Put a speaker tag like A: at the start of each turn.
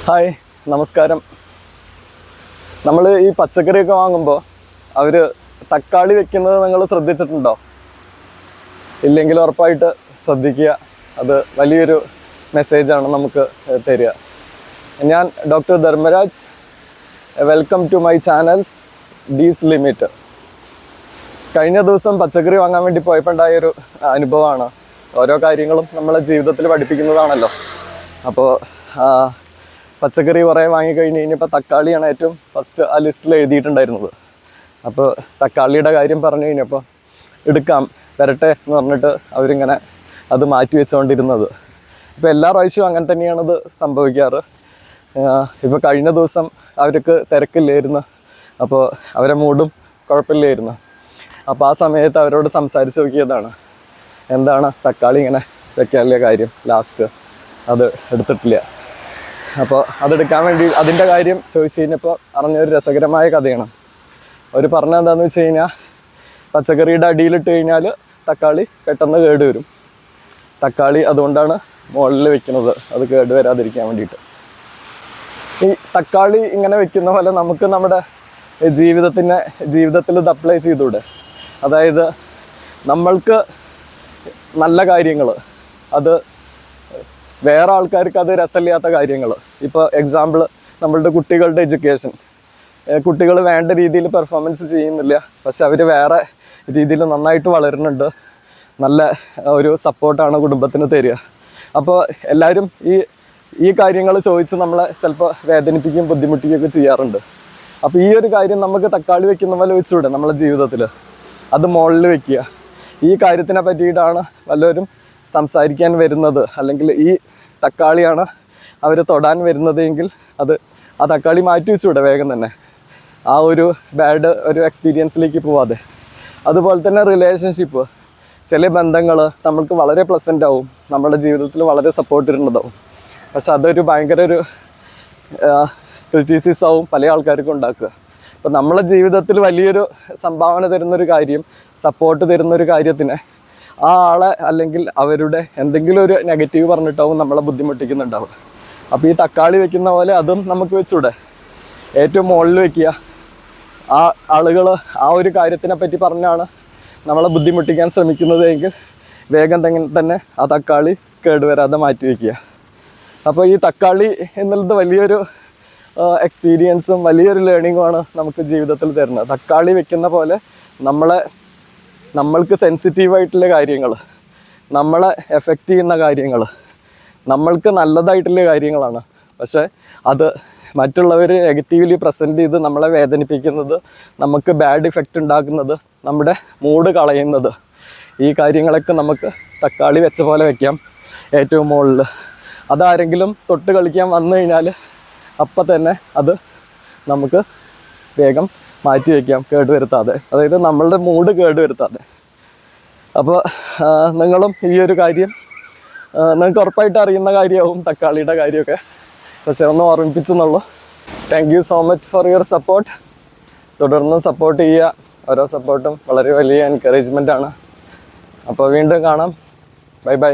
A: Hi, നമസ്കാരം. നമ്മൾ ഈ പച്ചക്കറിയൊക്കെ വാങ്ങുമ്പോൾ അവർ തക്കാളി വെക്കുന്നത് നിങ്ങൾ ശ്രദ്ധിച്ചിട്ടുണ്ടോ? ഇല്ലെങ്കിൽ ഉറപ്പായിട്ട് ശ്രദ്ധിക്കുക. അത് വലിയൊരു മെസ്സേജാണ് നമുക്ക് തരിക. ഞാൻ doctor Dharmaraj. Welcome to my channels ഡീസ് ലിമിറ്റ്. കഴിഞ്ഞ ദിവസം പച്ചക്കറി വാങ്ങാൻ വേണ്ടി പോയപ്പോൾ ഉണ്ടായൊരു അനുഭവമാണ്. ഓരോ കാര്യങ്ങളും നമ്മളെ ജീവിതത്തിൽ പഠിപ്പിക്കുന്നതാണല്ലോ. അപ്പോൾ പച്ചക്കറി കുറേ വാങ്ങിക്കഴിഞ്ഞ് കഴിഞ്ഞപ്പോൾ തക്കാളിയാണ് ഏറ്റവും ഫസ്റ്റ് ആ ലിസ്റ്റിൽ എഴുതിയിട്ടുണ്ടായിരുന്നത്. അപ്പോൾ തക്കാളിയുടെ കാര്യം പറഞ്ഞു കഴിഞ്ഞപ്പോൾ എടുക്കാം വരട്ടെ എന്ന് പറഞ്ഞിട്ട് അവരിങ്ങനെ അത് മാറ്റി വെച്ചുകൊണ്ടിരുന്നത്. ഇപ്പോൾ എല്ലാ പ്രാവശ്യവും അങ്ങനെ തന്നെയാണത് സംഭവിക്കാറ്. ഇപ്പോൾ കഴിഞ്ഞ ദിവസം അവർക്ക് തിരക്കില്ലായിരുന്നു, അപ്പോൾ അവരെ മൂഡും കുഴപ്പമില്ലായിരുന്നു. അപ്പോൾ ആ സമയത്ത് അവരോട് സംസാരിച്ച് നോക്കിയതാണ്, എന്താണ് തക്കാളി ഇങ്ങനെ വെക്കാനുള്ള കാര്യം. ലാസ്റ്റ് അത് എടുത്തിട്ടില്ല. അപ്പോൾ അതെടുക്കാൻ വേണ്ടി അതിൻ്റെ കാര്യം ചോദിച്ചു കഴിഞ്ഞപ്പോൾ അറിഞ്ഞൊരു രസകരമായ കഥയാണ്. അവർ പറഞ്ഞത് എന്താണെന്ന് വെച്ച് കഴിഞ്ഞാൽ, പച്ചക്കറിയുടെ അടിയിലിട്ട് കഴിഞ്ഞാൽ തക്കാളി പെട്ടെന്ന് കേടുവരും. തക്കാളി അതുകൊണ്ടാണ് മുകളിൽ വെക്കുന്നത്, അത് കേടുവരാതിരിക്കാൻ വേണ്ടിയിട്ട്. ഈ തക്കാളി ഇങ്ങനെ വെക്കുന്ന പോലെ നമുക്ക് നമ്മുടെ ജീവിതത്തിൽ ഇത് അപ്ലൈ ചെയ്തൂടെ? അതായത് നമ്മൾക്ക് നല്ല കാര്യങ്ങൾ, അത് വേറെ ആൾക്കാർക്ക് അത് രസമില്ലാത്ത കാര്യങ്ങൾ. ഇപ്പോൾ എക്സാമ്പിൾ, നമ്മളുടെ കുട്ടികളുടെ എഡ്യൂക്കേഷൻ. കുട്ടികൾ വേണ്ട രീതിയിൽ പെർഫോമൻസ് ചെയ്യുന്നില്ല, പക്ഷെ അവർ വേറെ രീതിയിൽ നന്നായിട്ട് വളരുന്നുണ്ട്. നല്ല ഒരു സപ്പോർട്ടാണ് കുടുംബത്തിന് തരിക. അപ്പോൾ എല്ലാവരും ഈ കാര്യങ്ങൾ ചോദിച്ച് നമ്മളെ ചിലപ്പോൾ വേദനിപ്പിക്കുകയും ബുദ്ധിമുട്ടിക്കുകയൊക്കെ ചെയ്യാറുണ്ട്. അപ്പോൾ ഈ ഒരു കാര്യം നമുക്ക് തക്കാളി വെക്കുന്ന പോലെ വെച്ചുകൂടെ നമ്മളെ ജീവിതത്തിൽ? അത് മുകളിൽ വെക്കുക. ഈ കാര്യത്തിനെ പറ്റിയിട്ടാണ് വല്ലവരും സംസാരിക്കാൻ വരുന്നത്, അല്ലെങ്കിൽ ഈ തക്കാളിയാണ് അവർ തൊടാൻ വരുന്നതെങ്കിൽ ആ തക്കാളി മാറ്റി വെച്ചുകൂടെ വേഗം തന്നെ, ആ ഒരു ബാഡ് ഒരു എക്സ്പീരിയൻസിലേക്ക് പോവാതെ. അതുപോലെ തന്നെ റിലേഷൻഷിപ്പ്, ചില ബന്ധങ്ങൾ നമ്മൾക്ക് വളരെ പ്ലസൻ്റ് ആവും, നമ്മുടെ ജീവിതത്തിൽ വളരെ സപ്പോർട്ടിട്ടുണ്ടാവും. പക്ഷെ അതൊരു ഭയങ്കര ഒരു ക്രിറ്റിസിസവും പല ആൾക്കാർക്കും ഉണ്ടാക്കുക. അപ്പോൾ നമ്മളെ ജീവിതത്തിൽ വലിയൊരു സംഭാവന തരുന്നൊരു കാര്യം, സപ്പോർട്ട് തരുന്നൊരു കാര്യത്തിനെ ആ ആളെ അല്ലെങ്കിൽ അവരുടെ എന്തെങ്കിലും ഒരു നെഗറ്റീവ് പറഞ്ഞിട്ടാവും നമ്മളെ ബുദ്ധിമുട്ടിക്കുന്നുണ്ടാവുക. അപ്പോൾ ഈ തക്കാളി വെക്കുന്ന പോലെ അതും നമുക്ക് വെച്ചൂടെ? ഏറ്റവും മുകളിൽ വെക്കുക. ആ ആളുകൾ ആ ഒരു കാര്യത്തിനെ പറ്റി പറഞ്ഞാണ് നമ്മളെ ബുദ്ധിമുട്ടിക്കാൻ ശ്രമിക്കുന്നതെങ്കിൽ വേഗം തന്നെ ആ തക്കാളി കേടുവരാതെ മാറ്റി വയ്ക്കുക. അപ്പോൾ ഈ തക്കാളി എന്നുള്ളത് വലിയൊരു എക്സ്പീരിയൻസും വലിയൊരു ലേണിങ്ങുമാണ് നമുക്ക് ജീവിതത്തിൽ തരുന്നത്. തക്കാളി വെക്കുന്ന പോലെ നമ്മൾക്ക് സെൻസിറ്റീവായിട്ടുള്ള കാര്യങ്ങൾ, നമ്മളെ എഫക്റ്റ് ചെയ്യുന്ന കാര്യങ്ങൾ, നമ്മൾക്ക് നല്ലതായിട്ടുള്ള കാര്യങ്ങളാണ്. പക്ഷേ അത് മറ്റുള്ളവർ നെഗറ്റീവ്ലി പ്രസൻറ്റ് ചെയ്ത് നമ്മളെ വേദനിപ്പിക്കുന്നത്, നമുക്ക് ബാഡ് ഇഫക്റ്റ് ഉണ്ടാക്കുന്നത്, നമ്മുടെ മൂഡ് കളയുന്നത്, ഈ കാര്യങ്ങളൊക്കെ നമുക്ക് തക്കാളി വെച്ച പോലെ വയ്ക്കാം ഏറ്റവും മുകളിൽ. അതാരെങ്കിലും തൊട്ട് കളിക്കാൻ വന്നു കഴിഞ്ഞാൽ അപ്പം തന്നെ അത് നമുക്ക് വേഗം മാറ്റി വയ്ക്കാം, കേടുവരുത്താതെ. അതായത് നമ്മളുടെ മൂഡ് കേടുവരുത്താതെ. അപ്പോൾ നിങ്ങളും ഈ ഒരു കാര്യം നിങ്ങൾക്ക് ഉറപ്പായിട്ട് അറിയുന്ന കാര്യമാവും തക്കാളിയുടെ കാര്യമൊക്കെ, പക്ഷെ ഒന്ന് ഓർമ്മിപ്പിച്ചെന്നുള്ളൂ. Thank you so much for your support. തുടർന്ന് സപ്പോർട്ട് ചെയ്യുക. ഓരോ സപ്പോർട്ടും വളരെ വലിയ എൻകറേജ്മെൻ്റ് ആണ്. അപ്പോൾ വീണ്ടും കാണാം. Bye bye.